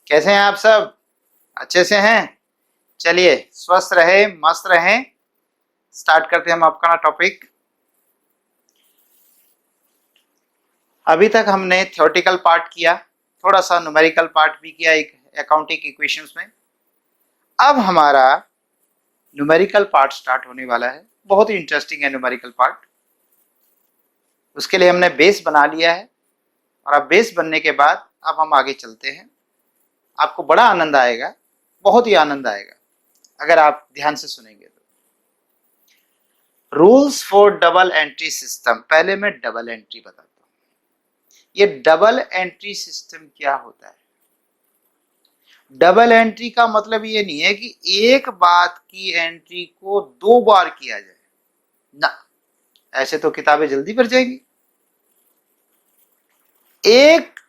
कैसे हैं आप सब? अच्छे से हैं? चलिए, स्वस्थ रहे, मस्त रहें। स्टार्ट करते हैं हम अपना टॉपिक। अभी तक हमने थ्योरेटिकल पार्ट किया, थोड़ा सा न्यूमेरिकल पार्ट भी किया एक अकाउंटिंग इक्वेशंस में। अब हमारा न्यूमेरिकल पार्ट स्टार्ट होने वाला है। बहुत ही इंटरेस्टिंग है न्यूमेरिकल पार्ट। उसके लिए हमने बेस बना लिया है और अब बेस बनने के बाद अब हम आगे चलते हैं। आपको बड़ा आनंद आएगा, बहुत ही आनंद आएगा अगर आप ध्यान से सुनेंगे तो। Rules for double entry system. पहले मैं डबल एंट्री बताता हूं। ये डबल एंट्री सिस्टम क्या होता है? डबल एंट्री का मतलब ये नहीं है कि एक बात की एंट्री को दो बार किया जाए ना, ऐसे तो किताबें जल्दी भर जाएंगी। एक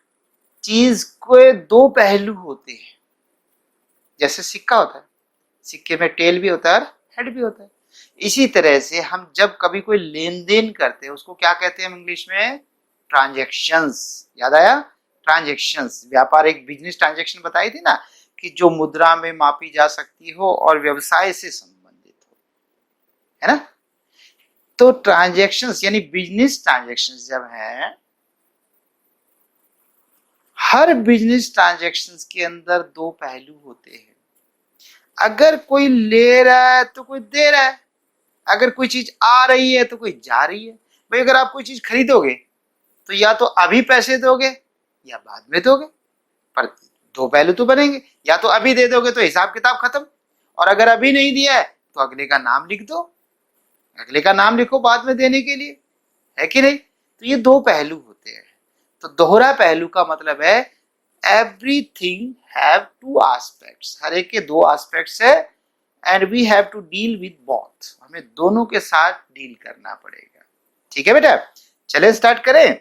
चीज के दो पहलू होते हैं। जैसे सिक्का होता है, सिक्के में टेल भी होता है और हेड भी होता है। इसी तरह से हम जब कभी कोई लेन देन करते हैं उसको क्या कहते हैं इंग्लिश में? ट्रांजैक्शंस। याद आया? ट्रांजैक्शंस। व्यापार एक बिजनेस ट्रांजैक्शन बताई थी ना, कि जो मुद्रा में मापी जा सकती हो और व्यवसाय से संबंधित हो, है ना? तो ट्रांजैक्शंस यानी बिजनेस ट्रांजैक्शंस जब है, हर बिजनेस ट्रांजैक्शंस के अंदर दो पहलू होते हैं। अगर कोई ले रहा है तो कोई दे रहा है, अगर कोई चीज आ रही है तो कोई जा रही है। भाई अगर आप कोई चीज खरीदोगे तो या तो अभी पैसे दोगे या बाद में दोगे, पर दो पहलू तो बनेंगे। या तो अभी दे दोगे तो हिसाब किताब खत्म, और अगर अभी नहीं दिया है तो अगले का नाम लिख दो, अगले का नाम लिखो बाद में देने के लिए, है कि नहीं? तो ये दो पहलू होते हैं। तो दोहरा पहलू का मतलब है एवरीथिंग हैव टू एस्पेक्ट्स। हर एक के दो एस्पेक्ट्स है and we have to deal with both. हमें दोनों के साथ डील करना पड़ेगा। ठीक है बेटा, चले स्टार्ट करें।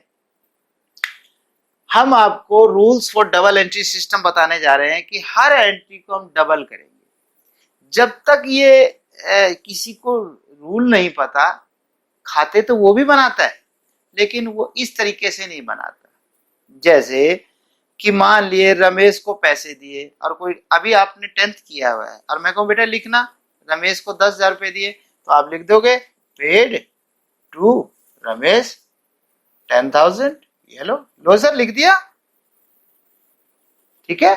हम आपको rules for double entry system बताने जा रहे हैं कि हर एंट्री को हम डबल करेंगे। जब तक ये किसी को रूल नहीं पता, खाते तो वो भी बनाता है लेकिन वो इस तरीके से नहीं बनाता। जैसे कि मान लिए रमेश को पैसे दिए और कोई, अभी आपने 10th किया हुआ है और मैं कहूँ बेटा लिखना, रमेश को 10,000 रुपए दिए, तो आप लिख दोगे पेड टू रमेश 10,000। ये लो सर लिख दिया। ठीक है,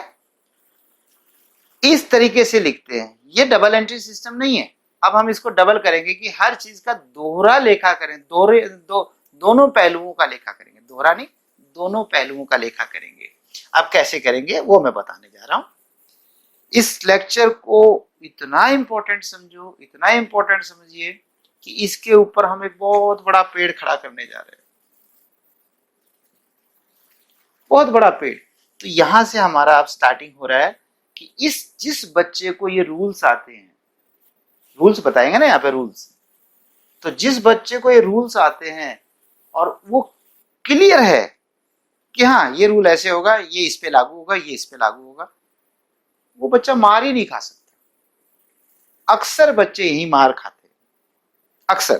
इस तरीके से लिखते हैं। ये डबल एंट्री सिस्टम नहीं है। अब हम इसको डबल करेंगे कि हर चीज का दोहरा लेखा करें, दोनों पहलुओं का लेखा करेंगे। दोहरा नहीं, दोनों पहलुओं का लेखा करेंगे। अब कैसे करेंगे वो मैं बताने जा रहा हूं। इस लेक्चर को इतना इंपॉर्टेंट समझो, इतना इंपॉर्टेंट समझिए कि इसके ऊपर हम एक बहुत बड़ा पेड़ खड़ा करने जा रहे हैं। बहुत बड़ा पेड़। तो यहां से हमारा अब स्टार्टिंग हो रहा है कि जिस बच्चे को ये रूल्स आते हैं, रूल्स बताएंगे ना यहाँ पे रूल्स, तो जिस बच्चे को ये रूल्स आते हैं और वो क्लियर है कि हाँ ये रूल ऐसे होगा, ये इस पे लागू होगा, ये इस पे लागू होगा, वो बच्चा मार ही नहीं खा सकता। अक्सर बच्चे यही मार खाते हैं, अक्सर,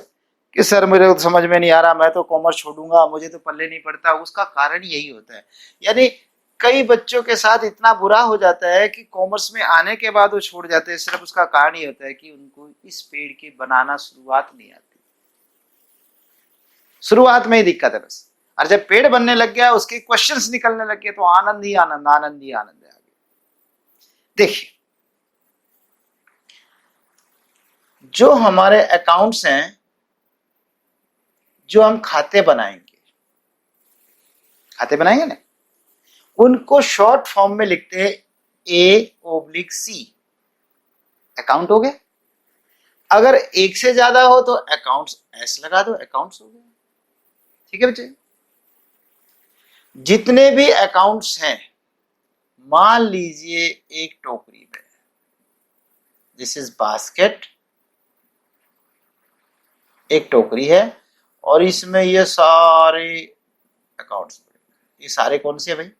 कि सर मेरे को समझ में नहीं आ रहा, मैं तो कॉमर्स छोड़ूंगा, मुझे तो पल्ले नहीं पड़ता। उसका कारण यही होता है। यानी कई बच्चों के साथ इतना बुरा हो जाता है कि कॉमर्स में आने के बाद वो छोड़ जाते हैं। सिर्फ उसका कारण ये होता है कि उनको इस पेड़ की बनाना शुरुआत नहीं आती। शुरुआत में ही दिक्कत है बस, और जब पेड़ बनने लग गया, उसके क्वेश्चंस निकलने लग गए, तो आनंद ही आनंद, आनंद ही आनंद है आगे। देखिए, जो हमारे अकाउंट्स हैं, जो हम खाते बनाएंगे, खाते बनाएंगे ना, उनको शॉर्ट फॉर्म में लिखते हैं A/C। अकाउंट हो गया। अगर एक से ज्यादा हो तो अकाउंट्स एस लगा दो, अकाउंट्स हो गया। ठीक है बच्चे, जितने भी अकाउंट्स हैं, मान लीजिए एक टोकरी में, दिस इज बास्केट, एक टोकरी है और इसमें ये सारे अकाउंट्स, ये सारे कौन से है भाई?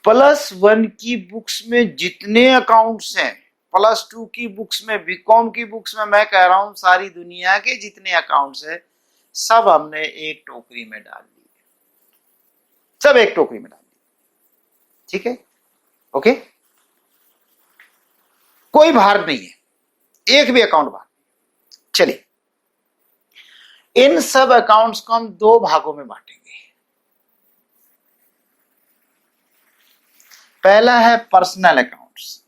+1 की बुक्स में जितने अकाउंट्स हैं, +2 की बुक्स में, बीकॉम की बुक्स में, मैं कह रहा हूं सारी दुनिया के जितने अकाउंट्स हैं, सब हमने एक टोकरी में डाल दिए। सब एक टोकरी में डाल दिए। ठीक है, ओके। कोई भार नहीं है, एक भी अकाउंट भार। चलिए, इन सब अकाउंट्स को हम दो भागों में बांटेंगे। पहला है personal accounts.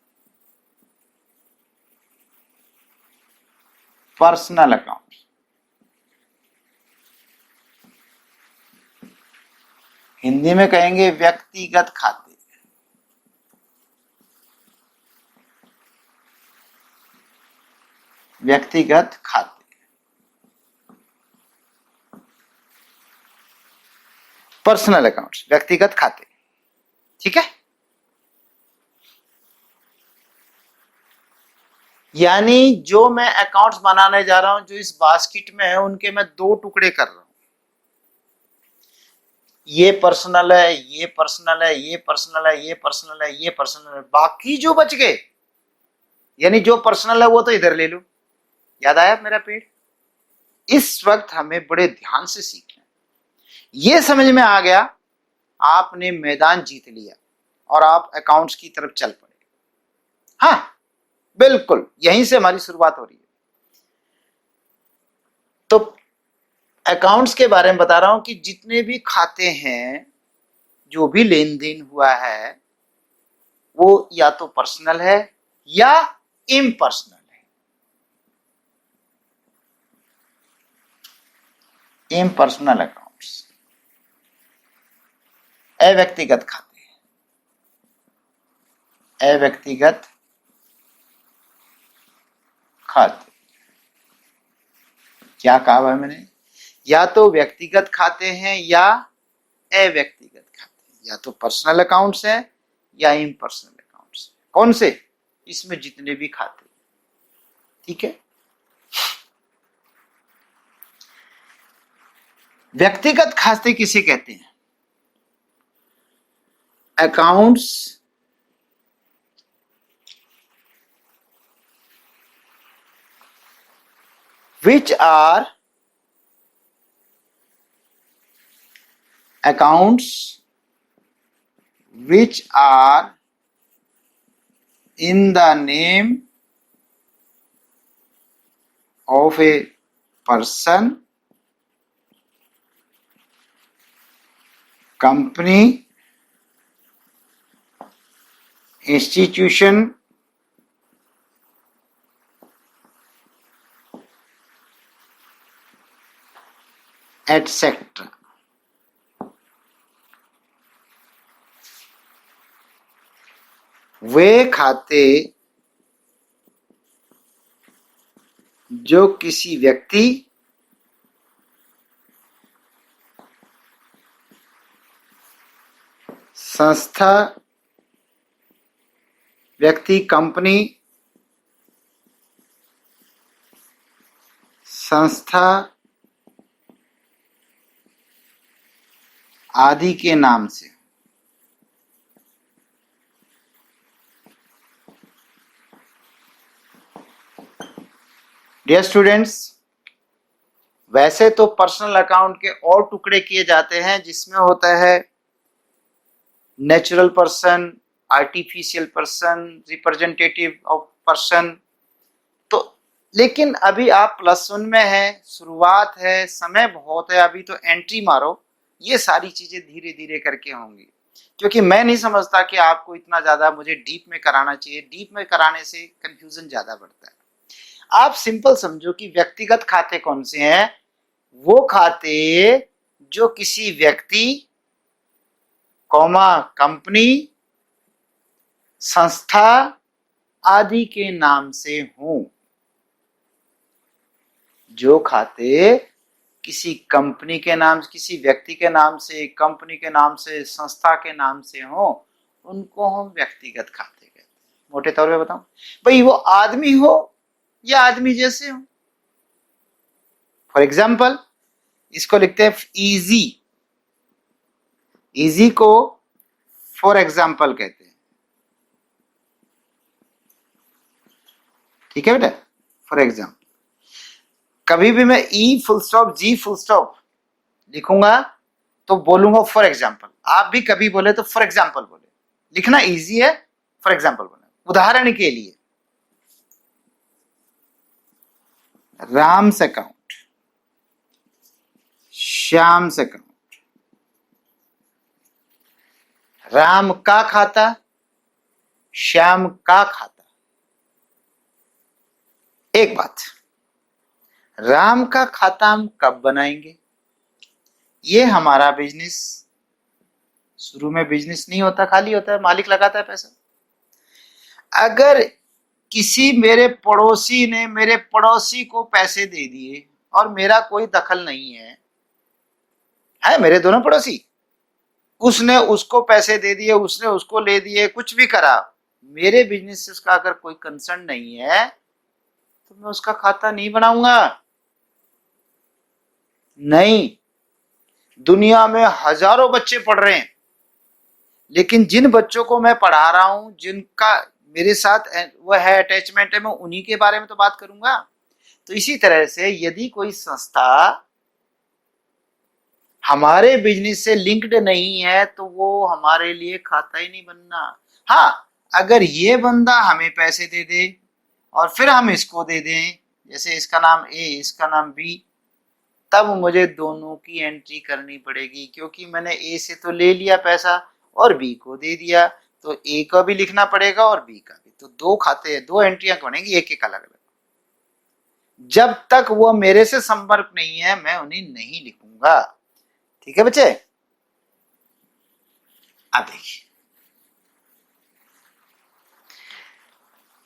Personal account, Hindi में कहेंगे व्यक्तिगत खाते। व्यक्तिगत खाते, पर्सनल अकाउंट्स, व्यक्तिगत खाते, ठीक है। यानी जो मैं अकाउंट्स बनाने जा रहा हूं, जो इस बास्केट में है, उनके मैं दो टुकड़े कर रहा हूं। ये पर्सनल है, ये पर्सनल है, ये पर्सनल है, ये पर्सनल है, ये पर्सनल है। बाकी जो बच गए, यानी जो पर्सनल है वो तो इधर ले लो। याद आया मेरा पेड़? इस वक्त हमें बड़े ध्यान से सीखना है। ये समझ में आ गया, आपने मैदान जीत लिया और आप अकाउंट्स की तरफ चल पड़े। हाँ, बिल्कुल यहीं से हमारी शुरुआत हो रही है। तो अकाउंट्स के बारे में बता रहा हूं कि जितने भी खाते हैं, जो भी लेन देन हुआ है, वो या तो पर्सनल है या इम्पर्सनल है। इम्पर्सनल अकाउंट्स, अव्यक्तिगत खाते, अव्यक्तिगत खाते। क्या कहा है मैंने? या तो व्यक्तिगत खाते हैं या अव्यक्तिगत खाते, या तो पर्सनल अकाउंट्स हैं या इम्पर्सनल अकाउंट्स। कौन से? इसमें जितने भी खाते, ठीक है। व्यक्तिगत खाते किसे कहते हैं? Accounts which are accounts which are in the name of a person, company, institution, etc. वे खाते जो किसी व्यक्ति, संस्था, व्यक्ति, कंपनी, संस्था आदि के नाम से। डियर स्टूडेंट्स, वैसे तो पर्सनल अकाउंट के और टुकड़े किए जाते हैं, जिसमें होता है natural person, artificial person, representative of person. तो लेकिन अभी आप +1 में हैं, शुरुआत है, समय बहुत है, अभी तो एंट्री मारो। ये सारी चीजें धीरे धीरे करके होंगी, क्योंकि मैं नहीं समझता कि आपको इतना ज्यादा मुझे डीप में कराना चाहिए। डीप में कराने से कंफ्यूजन ज्यादा बढ़ता है। आप सिंपल समझो कि व्यक्तिगत खाते कौन से हैं? वो खाते जो किसी व्यक्ति, कंपनी, संस्था आदि के नाम से हों। जो खाते किसी कंपनी के नाम, किसी व्यक्ति के नाम से, कंपनी के नाम से, संस्था के नाम से हों, उनको हम व्यक्तिगत खाते कहते हैं। मोटे तौर पे बताऊं भाई, वो आदमी हो या आदमी जैसे हो। फॉर एग्जाम्पल, इसको लिखते हैं इजी। इजी को फॉर एग्जाम्पल कहते हैं, ठीक है बेटा। फॉर एग्जाम्पल, कभी भी मैं ई फुल स्टॉप जी फुल स्टॉप लिखूंगा तो बोलूंगा फॉर एग्जाम्पल। आप भी कभी बोले तो फॉर एग्जाम्पल बोले, लिखना इजी है। फॉर एग्जाम्पल उदाहरण के लिए राम्स अकाउंट, श्याम्स अकाउंट, राम का खाता, श्याम का खाता। एक बात, राम का खाता हम कब बनाएंगे? ये हमारा बिजनेस, शुरू में बिजनेस नहीं होता, खाली होता है, मालिक लगाता है पैसा। अगर किसी मेरे पड़ोसी ने मेरे पड़ोसी को पैसे दे दिए और मेरा कोई दखल नहीं है मेरे दोनों पड़ोसी, उसने उसको पैसे दे दिए, उसने उसको ले दिए, कुछ भी करा, मेरे बिजनेस से उसका अगर कोई कंसर्न नहीं है तो मैं उसका खाता नहीं बनाऊंगा। नहीं, दुनिया में हजारों बच्चे पढ़ रहे हैं, लेकिन जिन बच्चों को मैं पढ़ा रहा हूं, जिनका मेरे साथ वो है अटैचमेंट है, मैं उन्हीं के बारे में तो बात करूंगा। तो इसी तरह से यदि कोई संस्था हमारे बिजनेस से लिंक्ड नहीं है तो वो हमारे लिए खाता ही नहीं बनना। हाँ, अगर ये बंदा हमें पैसे दे दे और फिर हम इसको दे दें, जैसे इसका नाम ए, इसका नाम बी, तब मुझे दोनों की एंट्री करनी पड़ेगी, क्योंकि मैंने ए से तो ले लिया पैसा और बी को दे दिया, तो ए का भी लिखना पड़ेगा और बी का भी। तो दो खाते, दो एंट्रियां बनेगी, एक एक अलग अलग। जब तक वो मेरे से संपर्क नहीं है मैं उन्हें नहीं लिखूंगा। ठीक है बच्चे? अब देखिए,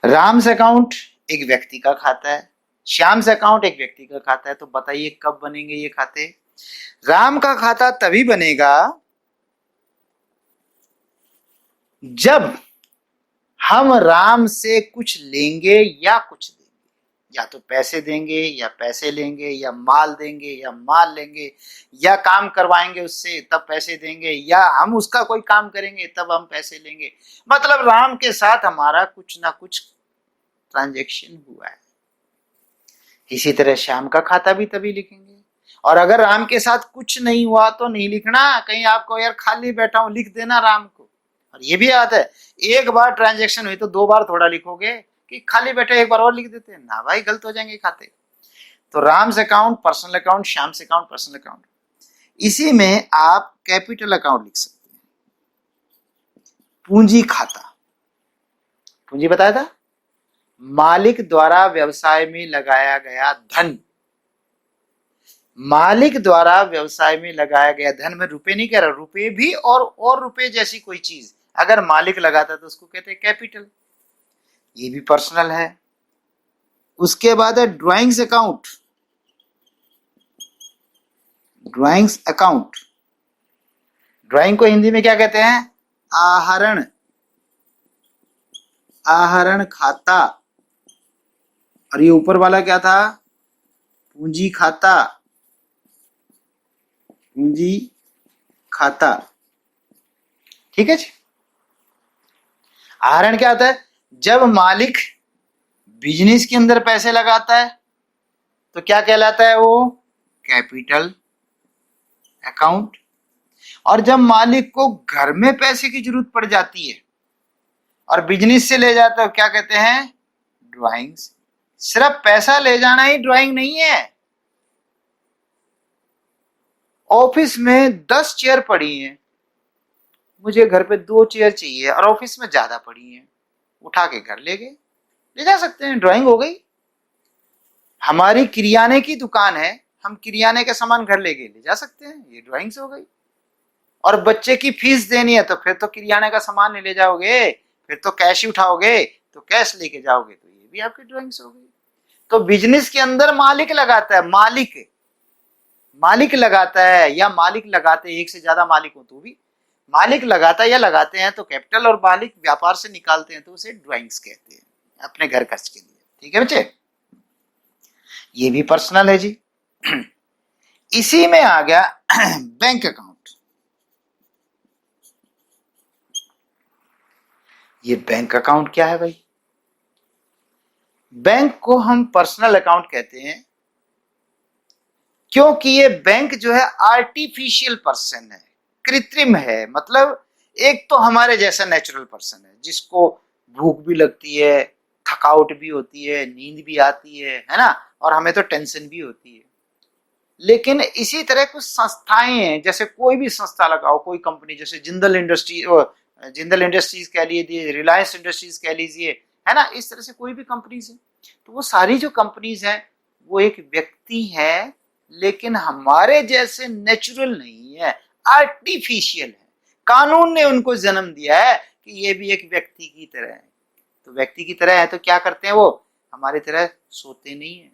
राम्स अकाउंट एक व्यक्ति का खाता है, श्याम्स अकाउंट एक व्यक्ति का खाता है। तो बताइए कब बनेंगे ये खाते? राम का खाता तभी बनेगा जब हम राम से कुछ लेंगे या कुछ देंगे, या तो पैसे देंगे या पैसे लेंगे, या माल देंगे या माल लेंगे, या काम करवाएंगे उससे तब पैसे देंगे, या हम उसका कोई काम करेंगे तब हम पैसे लेंगे। मतलब राम के साथ हमारा कुछ ना कुछ ट्रांजैक्शन हुआ है। इसी तरह श्याम का खाता भी तभी लिखेंगे। और अगर राम के साथ कुछ नहीं हुआ तो नहीं लिखना। कहीं आपको यार खाली बैठा हूं लिख देना राम को। और ये भी याद है, एक बार ट्रांजैक्शन हुई तो दो बार थोड़ा लिखोगे कि खाली बैठे एक बार और लिख देते हैं ना भाई, गलत हो जाएंगे खाते। तो Ram's account personal account, Shyam's account personal account. इसी में आप कैपिटल अकाउंट लिख सकते हैं। पूंजी खाता, पूंजी बताया था, मालिक द्वारा व्यवसाय में लगाया गया धन। मालिक द्वारा व्यवसाय में लगाया गया धन, में रुपए नहीं कह रहा, रुपए भी और रुपए जैसी कोई चीज अगर मालिक लगाता तो उसको कहते हैं कैपिटल। ये भी पर्सनल है। उसके बाद है drawings account. Drawings account, drawing को हिंदी में क्या कहते हैं? आहरण, आहरण खाता। और ये ऊपर वाला क्या था? पूंजी खाता, पूंजी खाता। ठीक है जी। आहरण क्या होता है? जब मालिक बिजनेस के अंदर पैसे लगाता है तो क्या कहलाता है वो? Capital account. और जब मालिक को घर में पैसे की जरूरत पड़ जाती है और बिजनेस से ले जाता है, क्या कहते हैं? ड्राइंग्स। सिर्फ पैसा ले जाना ही ड्राइंग नहीं है। ऑफिस में 10 चेयर पड़ी हैं, मुझे घर पे 2 चेयर चाहिए और ऑफिस में ज्यादा पड़ी हैं, उठा के घर ले गए, ले जा सकते हैं, ड्राइंग हो गई। हमारी किरियाने की दुकान है, हम किरियाने का सामान घर ले गए, ले जा सकते हैं, ये ड्राइंग से हो गई। और बच्चे की फीस देनी है तो फिर तो किरियाने का सामान नहीं ले जाओगे, फिर तो कैश ही उठाओगे, तो कैश लेके जाओगे, तो ये भी आपकी ड्राइंग से हो गई। तो बिजनेस के अंदर मालिक लगाता है, मालिक लगाता है या मालिक लगाते हैं, एक से ज्यादा मालिक हो तो भी मालिक लगाता है या लगाते हैं, तो कैपिटल और मालिक व्यापार से निकालते हैं तो उसे ड्राइंग्स कहते हैं, अपने घर खर्च के लिए। ठीक है बच्चे? ये भी पर्सनल है जी। इसी में आ गया बैंक अकाउंट। ये बैंक अकाउंट क्या है भाई? बैंक को हम पर्सनल अकाउंट कहते हैं क्योंकि ये बैंक जो है आर्टिफिशियल पर्सन है, कृत्रिम है। मतलब एक तो हमारे जैसा नेचुरल पर्सन है जिसको भूख भी लगती है, थकावट भी होती है, नींद भी आती है ना, और हमें तो टेंशन भी होती है। लेकिन इसी तरह कुछ संस्थाएं हैं, जैसे कोई भी संस्था लगाओ, कोई कंपनी, जैसे जिंदल इंडस्ट्रीज कह लीजिए, रिलायंस इंडस्ट्रीज कह लीजिए, है ना, इस तरह से कोई भी कंपनीज है, तो वो सारी जो कंपनीज हैं वो एक व्यक्ति है, लेकिन हमारे जैसे नेचुरल नहीं है, आर्टिफिशियल है। कानून ने उनको जन्म दिया है कि ये भी एक व्यक्ति की तरह है। तो व्यक्ति की तरह है तो क्या करते हैं, वो हमारी तरह सोते नहीं है,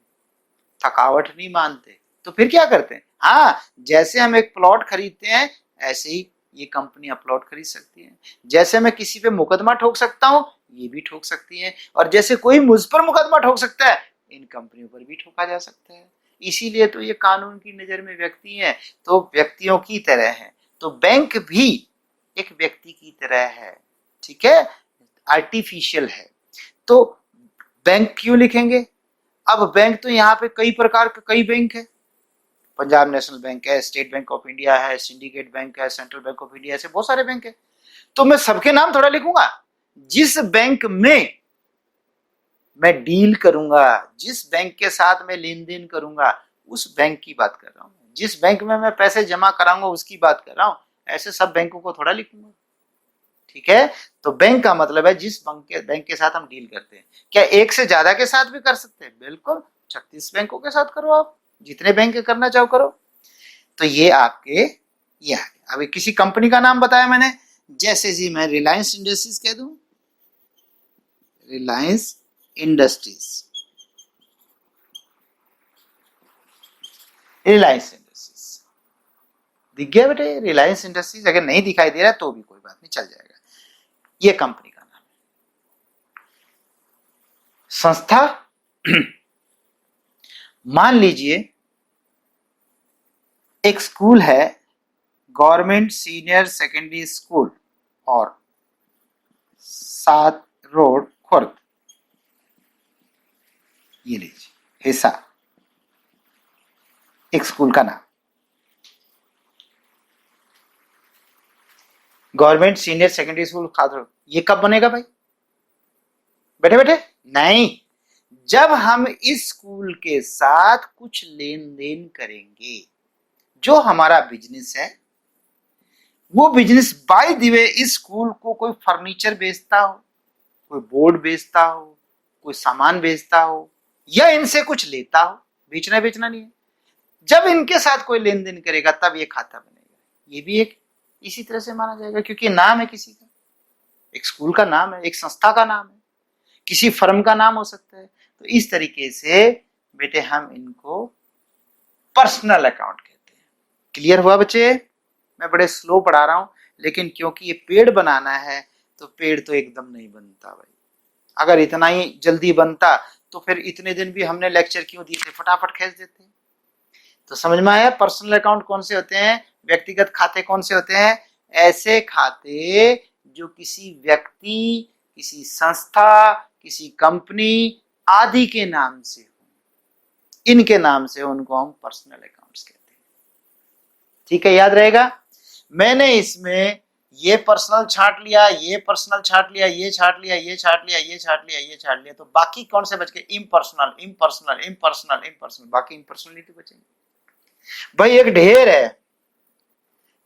थकावट नहीं मानते, तो फिर क्या करते हैं, हाँ, जैसे हम एक प्लॉट खरीदते हैं ऐसे ही ये कंपनियां प्लॉट खरीद सकती हैं। जैसे मैं किसी पे मुकदमा ठोक सकता हूं, ये भी ठोक सकती हैं, और जैसे कोई मुझ पर मुकदमा ठोक सकता है, इन कंपनियों पर भी ठोका जा सकता है। इसीलिए तो ये कानून की नजर में व्यक्ति हैं, तो व्यक्तियों की तरह है, तो बैंक भी एक व्यक्ति की तरह है, ठीक है, आर्टिफिशियल है। तो बैंक क्यों लिखेंगे, अब बैंक तो यहाँ पे कई प्रकार के कई बैंक है, पंजाब नेशनल बैंक है, स्टेट बैंक ऑफ इंडिया है, सिंडिकेट बैंक है, सेंट्रल बैंक ऑफ इंडिया, ऐसे बहुत सारे बैंक है। तो मैं सबके नाम थोड़ा लिखूंगा, जिस बैंक में मैं डील करूंगा, जिस बैंक के साथ मैं लेन देन करूंगा, उस बैंक की बात कर रहा हूं। जिस बैंक में मैं पैसे जमा कराऊंगा उसकी बात कर रहा हूं, ऐसे सब बैंकों को थोड़ा लिखूंगा, ठीक है। तो बैंक का मतलब है जिस बैंक के साथ हम डील करते हैं। क्या एक से ज्यादा के साथ भी कर सकते हैं, बिल्कुल, 36 बैंकों के साथ करो, आप जितने बैंक करना चाहो करो। तो ये आपके ये आ गया। अभी किसी कंपनी का नाम बताया मैंने, जैसे जी मैं रिलायंस इंडस्ट्रीज कह दूं, रिलायंस इंडस्ट्रीज, रिलायंस इंडस्ट्रीज दिख गया बेटे, रिलायंस इंडस्ट्रीज। अगर नहीं दिखाई दे रहा तो भी कोई बात नहीं, चल जाएगा, ये कंपनी का नाम है। संस्था मान लीजिए एक स्कूल है, गवर्नमेंट सीनियर सेकेंडरी स्कूल, और 7 रोड खुर्द, ये लीजिए हिस्सा, एक स्कूल का नाम, गवर्नमेंट सीनियर सेकेंडरी स्कूल खादर। ये कब बनेगा भाई, बेटे बेटे नहीं, जब हम इस स्कूल के साथ कुछ लेन देन करेंगे, जो हमारा बिजनेस है, वो बिजनेस बाय द वे इस स्कूल को कोई फर्नीचर बेचता हो, कोई बोर्ड बेचता हो, कोई सामान बेचता हो, या इनसे कुछ लेता हो, बेचना बेचना नहीं है, जब इनके साथ कोई लेन देन करेगा तब ये खाता बनेगा। ये भी एक इसी तरह से माना जाएगा, क्योंकि नाम है किसी का, एक स्कूल का नाम है, एक संस्था का नाम है, किसी फर्म का नाम हो सकता है। तो इस तरीके से बेटे हम इनको पर्सनल अकाउंट कहते हैं। क्लियर हुआ बच्चे, मैं बड़े स्लो पढ़ा रहा हूं, लेकिन क्योंकि ये पेड़ बनाना है तो पेड़ तो एकदम नहीं बनता भाई। अगर इतना ही जल्दी बनता तो फिर इतने दिन भी हमने लेक्चर क्यों दिए थे, फटाफट खींच देते। तो समझ में आया, पर्सनल अकाउंट कौन से होते हैं, व्यक्तिगत खाते कौन से होते हैं, ऐसे खाते जो किसी व्यक्ति, किसी संस्था, किसी कंपनी आदि के नाम से हो, इनके नाम से उनको हम पर्सनल अकाउंट्स कहते हैं। ठीक है, याद रहेगा। मैंने इसमें ये पर्सनल छांट लिया, ये पर्सनल छांट लिया, ये छांट लिया, ये छांट लिया, ये छांट लिया, ये छांट लिया, तो बाकी कौन से बच गए, इम्पर्सनल, इम्पर्सनल, इम्पर्सनल, इम्पर्सनल, बाकी इम्पर्सनलिटी बचेंगे। भाई एक ढेर है,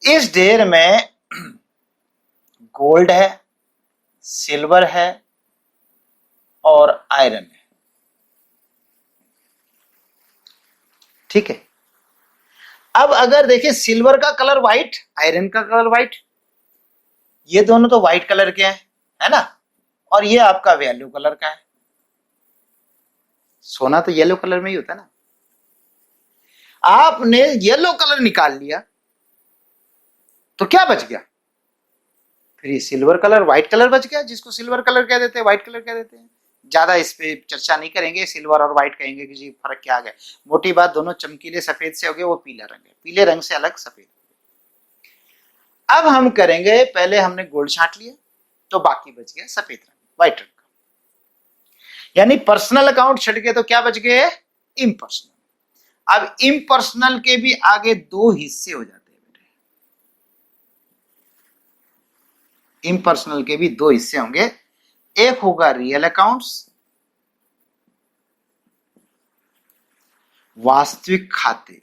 इस ढेर में गोल्ड है, सिल्वर है और आयरन है, ठीक है। अब अगर देखिए सिल्वर का कलर व्हाइट, आयरन का कलर व्हाइट, ये दोनों तो व्हाइट कलर के हैं, है ना, और ये आपका येलो कलर का है। सोना तो येलो कलर में ही होता है ना। आपने येलो कलर निकाल लिया तो क्या बच गया, फिर ये सिल्वर कलर, व्हाइट कलर बच गया, जिसको सिल्वर कलर कह देते हैं, व्हाइट कलर कह देते हैं। ज्यादा इस पे चर्चा नहीं करेंगे, सिल्वर और व्हाइट कहेंगे कि जी फर्क क्या आ गया। मोटी बात, दोनों चमकीले सफेद से हो गए, वो पीला रंग है, पीले रंग से अलग सफेद। अब हम करेंगे, पहले हमने गोल्ड छांट लिया तो बाकी बच गया सफेद रंग, व्हाइट रंग का, यानी पर्सनल अकाउंट छट गए तो क्या बच गए, इम्पर्सनल। अब इम्पर्सनल के भी आगे 2 हिस्से हो जाते हैं बेटे, इम्पर्सनल के भी दो हिस्से होंगे, एक होगा रियल अकाउंट्स, वास्तविक खाते,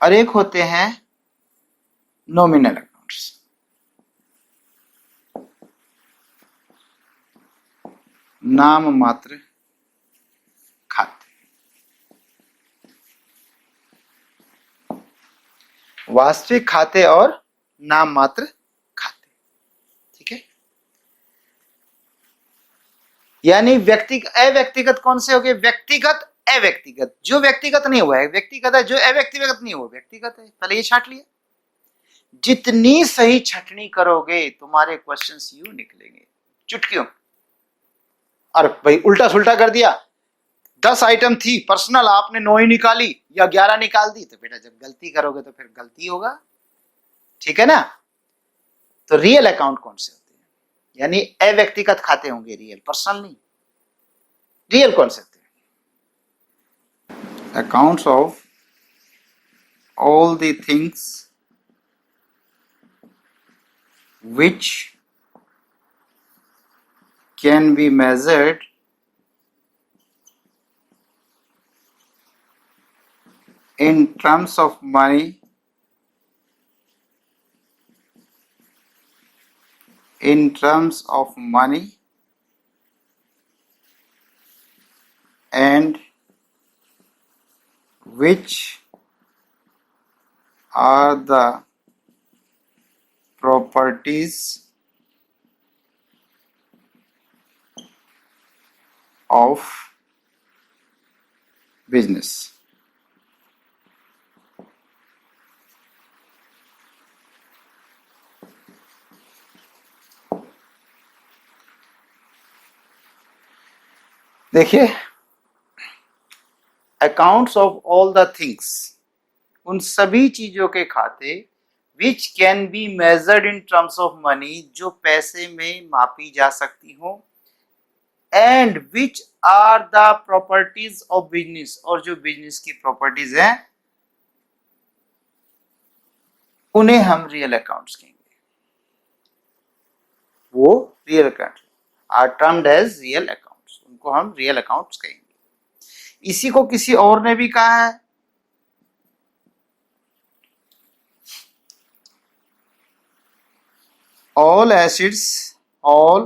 और एक होते हैं नॉमिनल अकाउंट्स। नाम मात्र खाते, वास्तविक खाते और नाम मात्र खाते, ठीक है। यानी अव्यक्तिगत कौन से हो गए? व्यक्तिगत, अव्यक्तिगत। जो व्यक्तिगत नहीं हुआ है व्यक्तिगत है, जो अव्यक्तिगत नहीं हुआ व्यक्तिगत है। पहले ये छांट लिया। जितनी सही छटनी करोगे तुम्हारे क्वेश्चंस यूं निकलेंगे चुटकियों। और भाई उल्टा सुल्टा कर दिया, 10 आइटम थी पर्सनल, आपने 9 ही निकाली या 11 निकाल दी, तो बेटा जब गलती करोगे तो फिर गलती होगा, ठीक है ना। तो रियल अकाउंट कौन से होते हैं? यानी अव्यक्तिगत खाते होंगे, रियल, पर्सनल नहीं। रियल कौन से होते हैं? Accounts of all the things which can be measured in terms of money, and which are the properties of business। देखिए, accounts of all the things, उन सभी चीजों के खाते, which can be measured in terms of money, जो पैसे में मापी जा सकती हो, and which are the properties of business, और जो बिजनेस की प्रॉपर्टीज हैं उन्हें हम रियल अकाउंट्स कहेंगे। वो real account are termed as real accounts, उनको हम रियल अकाउंट्स कहेंगे। इसी को किसी और ने भी कहा है, all assets, all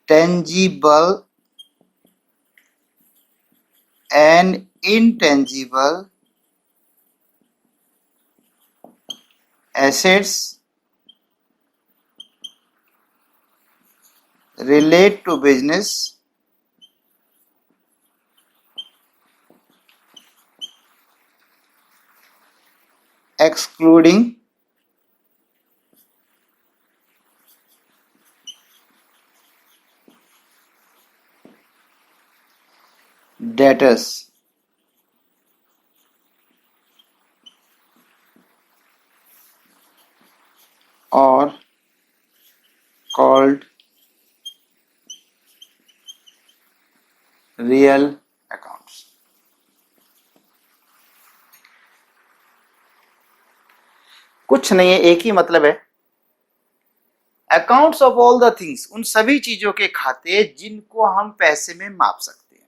tangible and intangible assets relate to business excluding debtors, or called real accounts। कुछ नहीं है, एक ही मतलब है। Accounts of all the things, उन सभी चीजों के खाते जिनको हम पैसे में माप सकते हैं।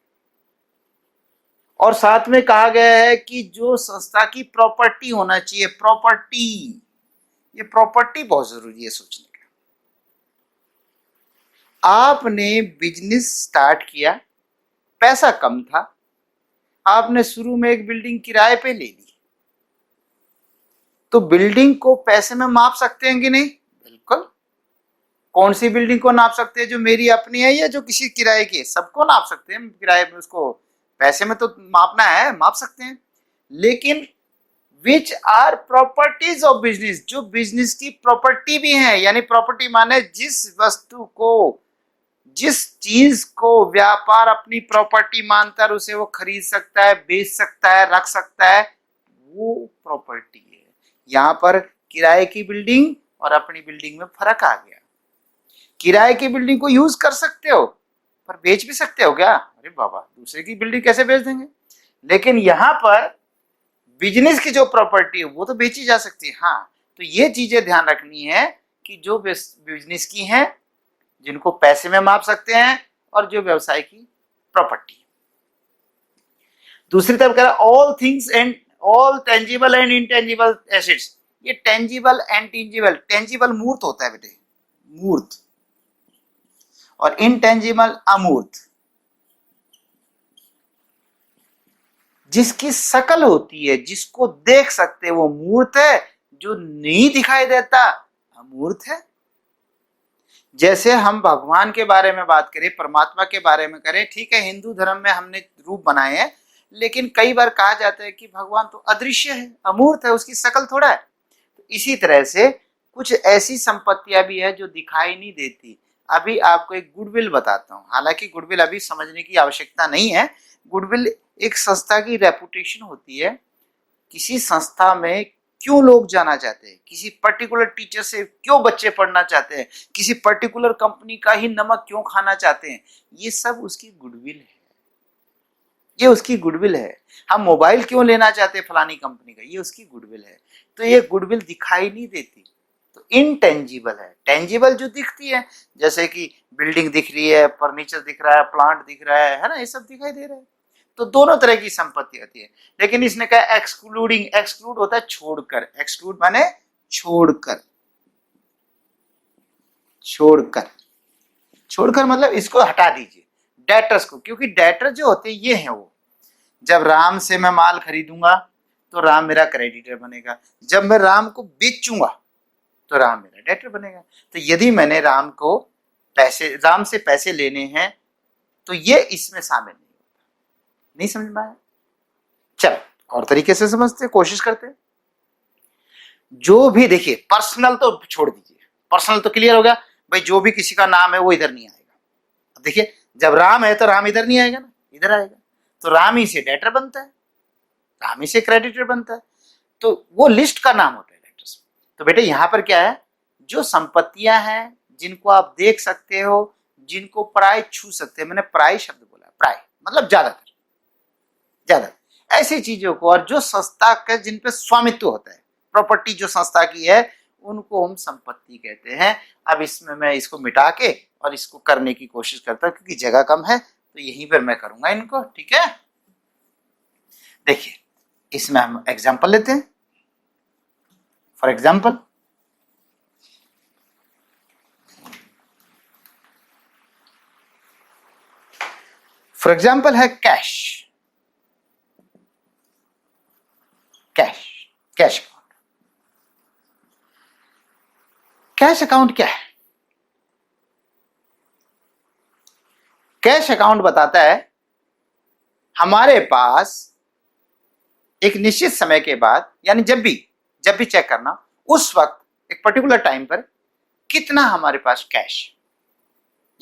और साथ में कहा गया है कि जो संस्था की प्रॉपर्टी होना चाहिए, प्रॉपर्टी, ये प्रॉपर्टी बहुत जरूरी है सोचने का। आपने बिजनेस स्टार्ट किया, पैसा कम था, आपने शुरू में एक बिल्डिंग किराए पे ले ली, तो बिल्डिंग को पैसे में माप सकते हैं कि नहीं? बिल्कुल। कौन सी बिल्डिंग को नाप सकते हैं? जो मेरी अपनी है या जो किसी किराए की है? सबको नाप सकते हैं किराए में, उसको पैसे में तो मापना है, माप सकते हैं। लेकिन which are properties of business, जो बिजनेस की प्रॉपर्टी भी है, यानी प्रॉपर्टी माने जिस वस्तु को, जिस चीज को व्यापार अपनी प्रॉपर्टी मानकर उसे वो खरीद सकता है, बेच सकता है, रख सकता है, वो प्रॉपर्टी है। यहां पर किराए की बिल्डिंग और अपनी बिल्डिंग में फर्क आ गया। किराए की बिल्डिंग को यूज कर सकते हो पर बेच भी सकते हो क्या? अरे बाबा, दूसरे की बिल्डिंग कैसे बेच देंगे? लेकिन यहां पर बिजनेस की जो प्रॉपर्टी है वो तो बेची जा सकती है। हाँ, तो ये चीजें ध्यान रखनी है कि जो बिजनेस की हैं, जिनको पैसे में माप सकते हैं, और जो व्यवसाय की प्रॉपर्टी। दूसरी तरफ कह रहा all things and all tangible and intangible assets. ये टेंजिबल एंड टेंजिबल, टेंजिबल मूर्त होता है बेटे, मूर्त, और इनटेंजिबल अमूर्त। जिसकी शकल होती है, जिसको देख सकते हैं, वो मूर्त है। जो नहीं दिखाई देता अमूर्त है। जैसे हम भगवान के बारे में बात करें, परमात्मा के बारे में करें, ठीक है, हिंदू धर्म में हमने रूप बनाए हैं, लेकिन कई बार कहा जाता है कि भगवान तो अदृश्य है, अमूर्त है, उसकी शकल थोड़ा है। तो इसी तरह से कुछ ऐसी संपत्तियां भी है जो दिखाई नहीं देती। अभी आपको एक गुडविल बताता हूँ, हालांकि गुडविल अभी समझने की आवश्यकता नहीं है। गुडविल एक संस्था की रेपुटेशन होती है। किसी संस्था में क्यों लोग जाना चाहते हैं, किसी पर्टिकुलर टीचर से क्यों बच्चे पढ़ना चाहते हैं, किसी पर्टिकुलर कंपनी का ही नमक क्यों खाना चाहते हैं, ये सब उसकी गुडविल है। ये उसकी गुडविल है। हम मोबाइल क्यों लेना चाहते हैं फलानी कंपनी का, ये उसकी गुडविल है। तो ये गुडविल दिखाई नहीं देती, तो इनटेंजिबल है। टेंजिबल जो दिखती है, जैसे कि बिल्डिंग दिख रही है, फर्नीचर दिख रहा है, प्लांट दिख रहा है ना, ये सब दिखाई दे रहा है। तो दोनों तरह की संपत्ति होती है। लेकिन इसने कहा एक्सक्लूडिंग, एक्सक्लूड होता है छोड़कर, एक्सक्लूड माने छोड़कर, छोड़कर, छोड़कर मतलब इसको हटा दीजिए, डेटर्स को। क्योंकि डेटर जो होते हैं ये हैं वो, जब राम से मैं माल खरीदूंगा तो राम मेरा क्रेडिटर बनेगा, जब मैं राम को बेचूंगा तो राम मेरा डेटर बनेगा। तो यदि मैंने राम को राम से पैसे लेने हैं तो ये इसमें शामिल नहीं होता। नहीं समझ में आया? चल और तरीके से समझते, कोशिश करते। जो भी देखिए, पर्सनल तो छोड़ दीजिए, पर्सनल तो क्लियर हो गया भाई, जो भी किसी का नाम है वो इधर नहीं आएगा। अब देखिए, जब राम है तो राम इधर नहीं आएगा ना, इधर आएगा। तो राम ही से डेटर बनता है, राम ही से क्रेडिटर बनता है। तो वो लिस्ट का नाम होता है डेटर्स। तो बेटे यहां पर क्या है, जो संपत्तियां हैं जिनको आप देख सकते हो, जिनको प्राय छू सकते हैं, मैंने प्राय शब्द बोला, प्राय मतलब ज्यादातर, ज्यादा ऐसी चीजों को, और जो संस्था का जिन पे स्वामित्व होता है, प्रॉपर्टी जो संस्था की है, उनको हम संपत्ति कहते हैं। अब इसमें मैं इसको मिटा के और इसको करने की कोशिश करता हूं, क्योंकि जगह कम है, तो यहीं पर मैं करूंगा इनको, ठीक है। देखिए, इसमें हम एग्जाम्पल लेते हैं। फॉर एग्जाम्पल, है cash, cash, cash account. Cash account क्या है? कैश अकाउंट बताता है हमारे पास एक निश्चित समय के बाद, यानी जब भी चेक करना, उस वक्त एक पर्टिकुलर टाइम पर कितना हमारे पास कैश,